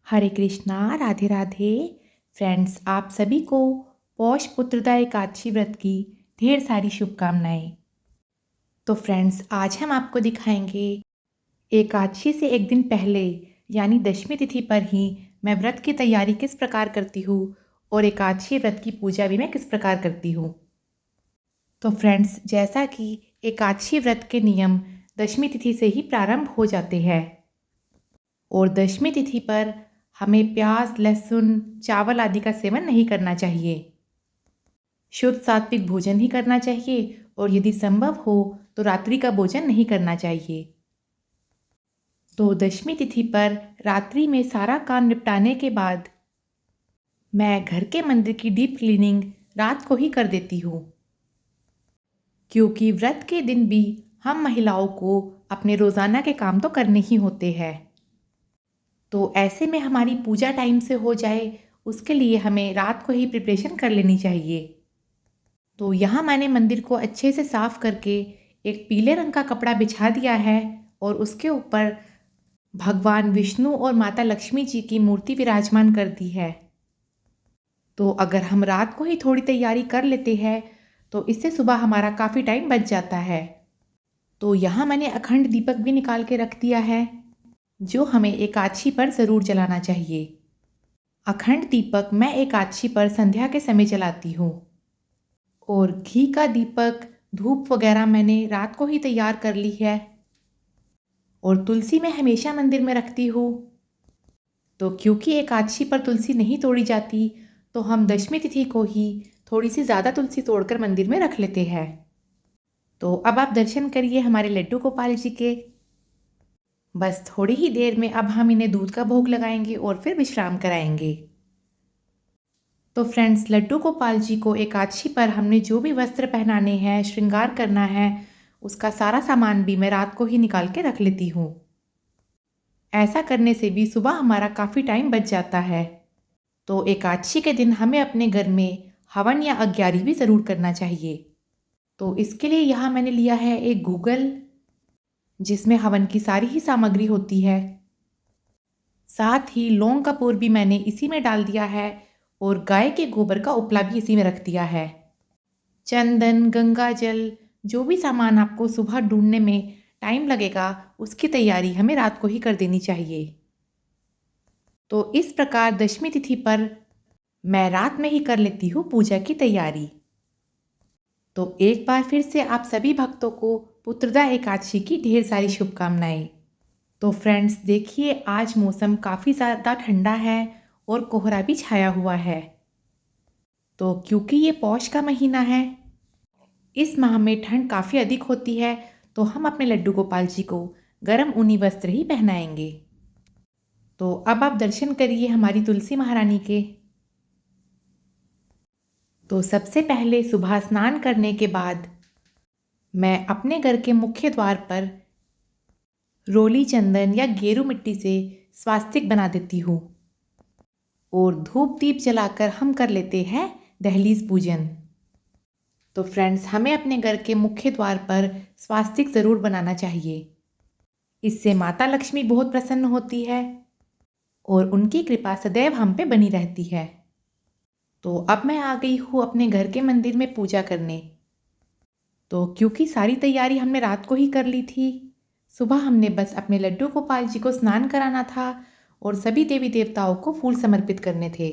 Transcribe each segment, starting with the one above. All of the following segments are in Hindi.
हरे कृष्णा, राधे राधे। फ्रेंड्स, आप सभी को पौष पुत्रदा एकादशी व्रत की ढेर सारी शुभकामनाएं। तो फ्रेंड्स, आज हम आपको दिखाएंगे एकादशी से एक दिन पहले यानी दशमी तिथि पर ही मैं व्रत की तैयारी किस प्रकार करती हूँ और एकादशी व्रत की पूजा भी मैं किस प्रकार करती हूँ। तो फ्रेंड्स, जैसा कि एकादशी व्रत के नियम दशमी तिथि से ही प्रारंभ हो जाते हैं और दशमी तिथि पर हमें प्याज, लहसुन, चावल आदि का सेवन नहीं करना चाहिए। शुद्ध सात्विक भोजन ही करना चाहिए और यदि संभव हो तो रात्रि का भोजन नहीं करना चाहिए। तो दशमी तिथि पर रात्रि में सारा काम निपटाने के बाद मैं घर के मंदिर की डीप क्लीनिंग रात को ही कर देती हूँ, क्योंकि व्रत के दिन भी हम महिलाओं को अपने रोज़ाना के काम तो करने ही होते हैं। तो ऐसे में हमारी पूजा टाइम से हो जाए, उसके लिए हमें रात को ही प्रिपरेशन कर लेनी चाहिए। तो यहाँ मैंने मंदिर को अच्छे से साफ करके एक पीले रंग का कपड़ा बिछा दिया है और उसके ऊपर भगवान विष्णु और माता लक्ष्मी जी की मूर्ति विराजमान कर दी है। तो अगर हम रात को ही थोड़ी तैयारी कर लेते हैं तो इससे सुबह हमारा काफ़ी टाइम बच जाता है। तो यहाँ मैंने अखंड दीपक भी निकाल के रख दिया है, जो हमें एकादशी पर ज़रूर जलाना चाहिए। अखंड दीपक मैं एकादशी पर संध्या के समय जलाती हूँ और घी का दीपक, धूप वगैरह मैंने रात को ही तैयार कर ली है और तुलसी मैं हमेशा मंदिर में रखती हूँ। तो क्योंकि एकादशी पर तुलसी नहीं तोड़ी जाती, तो हम दशमी तिथि को ही थोड़ी सी ज़्यादा तुलसी तोड़कर मंदिर में रख लेते हैं। तो अब आप दर्शन करिए हमारे लड्डू गोपाल जी के। बस थोड़ी ही देर में अब हम इन्हें दूध का भोग लगाएंगे और फिर विश्राम कराएंगे। तो फ्रेंड्स, लड्डू गोपाल जी को एकादशी पर हमने जो भी वस्त्र पहनाने हैं, श्रृंगार करना है, उसका सारा सामान भी मैं रात को ही निकाल के रख लेती हूँ। ऐसा करने से भी सुबह हमारा काफ़ी टाइम बच जाता है। तो एकादशी के दिन हमें अपने घर में हवन या अग्यारी भी ज़रूर करना चाहिए। तो इसके लिए यहाँ मैंने लिया है एक गूगल, जिसमें हवन की सारी ही सामग्री होती है। साथ ही लौंग कपूर भी मैंने इसी में डाल दिया है और गाय के गोबर का उपला भी इसी में रख दिया है। चंदन, गंगा जल, जो भी सामान आपको सुबह ढूंढने में टाइम लगेगा, उसकी तैयारी हमें रात को ही कर देनी चाहिए। तो इस प्रकार दशमी तिथि पर मैं रात में ही कर लेती हूँ पूजा की तैयारी। तो एक बार फिर से आप सभी भक्तों को पुत्रदा एकादशी की ढेर सारी शुभकामनाएं। तो फ्रेंड्स, देखिए आज मौसम काफ़ी ज़्यादा ठंडा है और कोहरा भी छाया हुआ है। तो क्योंकि ये पौष का महीना है, इस माह में ठंड काफ़ी अधिक होती है, तो हम अपने लड्डू गोपाल जी को गर्म ऊनी वस्त्र ही पहनाएंगे। तो अब आप दर्शन करिए हमारी तुलसी महारानी के। तो सबसे पहले सुबह स्नान करने के बाद मैं अपने घर के मुख्य द्वार पर रोली चंदन या गेरू मिट्टी से स्वास्तिक बना देती हूँ और धूप दीप जलाकर हम कर लेते हैं दहलीज पूजन। तो फ्रेंड्स, हमें अपने घर के मुख्य द्वार पर स्वास्तिक ज़रूर बनाना चाहिए। इससे माता लक्ष्मी बहुत प्रसन्न होती है और उनकी कृपा सदैव हम पे बनी रहती है। तो अब मैं आ गई हूँ अपने घर के मंदिर में पूजा करने। तो क्योंकि सारी तैयारी हमने रात को ही कर ली थी, सुबह हमने बस अपने लड्डू गोपाल जी को स्नान कराना था और सभी देवी देवताओं को फूल समर्पित करने थे।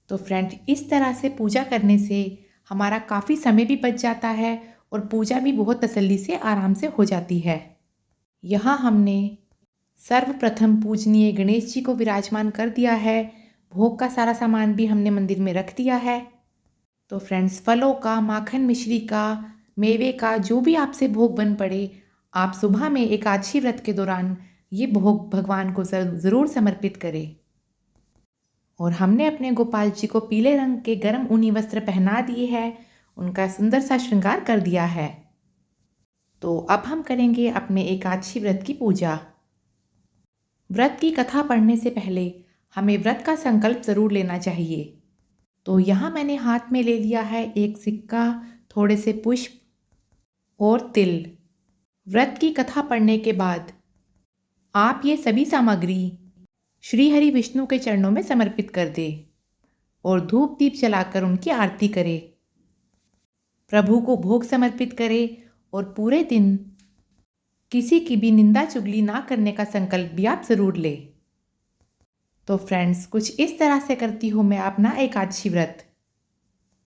तो फ्रेंड, इस तरह से पूजा करने से हमारा काफ़ी समय भी बच जाता है और पूजा भी बहुत तसल्ली से आराम से हो जाती है। यहाँ हमने सर्वप्रथम पूजनीय गणेश जी को विराजमान कर दिया है। भोग का सारा सामान भी हमने मंदिर में रख दिया है। तो फ्रेंड्स, फलों का, माखन मिश्री का, मेवे का, जो भी आपसे भोग बन पड़े, आप सुबह में एकादशी व्रत के दौरान ये भोग भगवान को ज़रूर समर्पित करें। और हमने अपने गोपाल जी को पीले रंग के गर्म ऊनी वस्त्र पहना दिए हैं, उनका सुंदर सा श्रृंगार कर दिया है। तो अब हम करेंगे अपने एकादशी व्रत की पूजा। व्रत की कथा पढ़ने से पहले हमें व्रत का संकल्प ज़रूर लेना चाहिए। तो यहाँ मैंने हाथ में ले लिया है एक सिक्का, थोड़े से पुष्प और तिल। व्रत की कथा पढ़ने के बाद आप ये सभी सामग्री श्री हरि विष्णु के चरणों में समर्पित कर दे और धूप दीप जलाकर उनकी आरती करे। प्रभु को भोग समर्पित करे और पूरे दिन किसी की भी निंदा चुगली ना करने का संकल्प भी आप ज़रूर ले। तो फ्रेंड्स, कुछ इस तरह से करती हूँ मैं अपना एकादशी व्रत,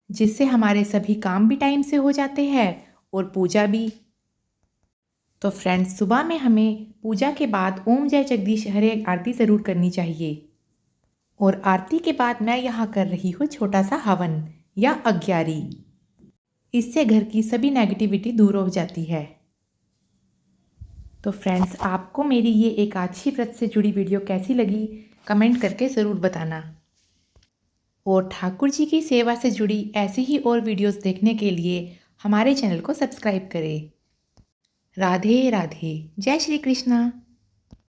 जिससे हमारे सभी काम भी टाइम से हो जाते हैं और पूजा भी। तो फ्रेंड्स, सुबह में हमें पूजा के बाद ओम जय जगदीश हरे आरती ज़रूर करनी चाहिए। और आरती के बाद मैं यहाँ कर रही हूँ छोटा सा हवन या अग्यारी। इससे घर की सभी नेगेटिविटी दूर हो जाती है। तो फ्रेंड्स, आपको मेरी ये एकादशी व्रत से जुड़ी वीडियो कैसी लगी कमेंट करके ज़रूर बताना। और ठाकुर जी की सेवा से जुड़ी ऐसी ही और वीडियोस देखने के लिए हमारे चैनल को सब्सक्राइब करें। राधे राधे, जय श्री कृष्णा।